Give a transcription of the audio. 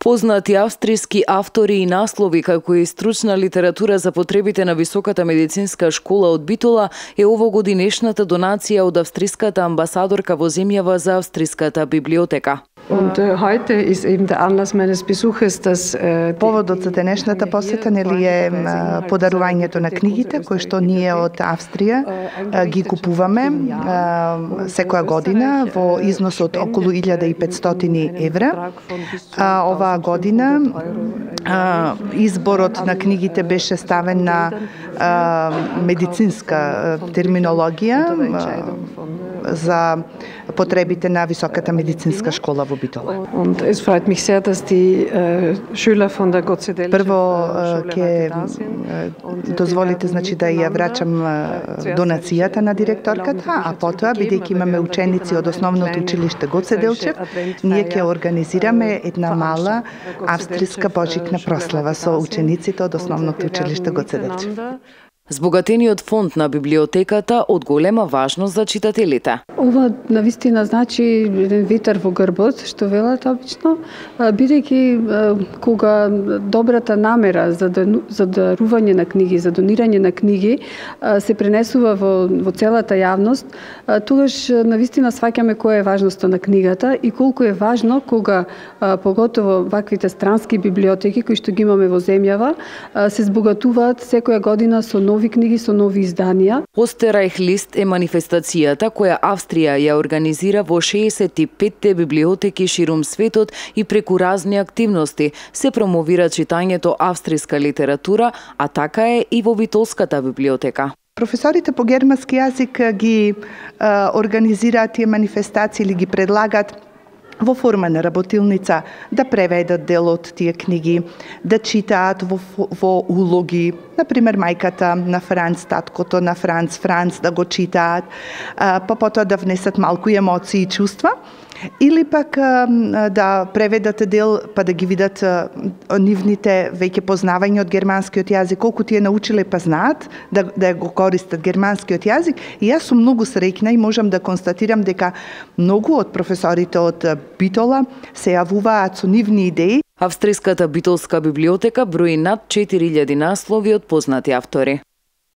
Познати австријски автори и наслови како и стручна литература за потребите на Високата медицинска школа од Битола е овогодинешната донација од австриската амбасадорка во земјава за австриската библиотека. Поводот за денешната посета нели е подарувањето на книгите кои што ние од Австрија ги купуваме секоја година во износ од околу 1500 евра. Оваа година изборот на книгите беше ставен на медицинска терминологија за потребите на Високата медицинска школа во Битола. Прво ќе дозволите да ја врачам донацијата на директорката, а потоа бидејќи имаме ученици од основното училиште Гоце Делчев, ние ќе организираме една мала австријска божикна прослава со учениците од основното училиште Гоце Делчев. Збогатениот фонд на библиотеката од голема важност за читателите. Ова навистина значи еден ветер во грбот, што велат обично, бидејќи кога добрата намера за дарување на книги, за донирање на книги се пренесува во целата јавност, тогаш навистина сваќаме која е важноста на книгата и колку е важно кога поготово ваквите странски библиотеки кои што ги имаме во земјава се збогатуваат секоја година со нови книги, со нови изданија. Остерајх лист е манифестацијата која Австрија ја организира во 65 библиотеки ширум светот и преку разни активности се промовира читањето австријска литература, а така е и во Битолската библиотека. Професорите по германски јазик ги организираат тие манифестации или ги предлагат во форма на работилница да преведат дел од тие книги, да читаат во улоги, например мајката на Франц, таткото на Франц да го читаат, па потоа да внесат малку емоции и чувства, или пак да преведат дел па да ги видат нивните веќе познавања од германскиот јазик, колку тие научиле па знаат да го користат германскиот јазик. И јас сум многу среќна и можам да констатирам дека многу од професорите од Битола се јавуваат со нивни идеи. Австриската Битолска библиотека брои над 4000 наслови од познати автори.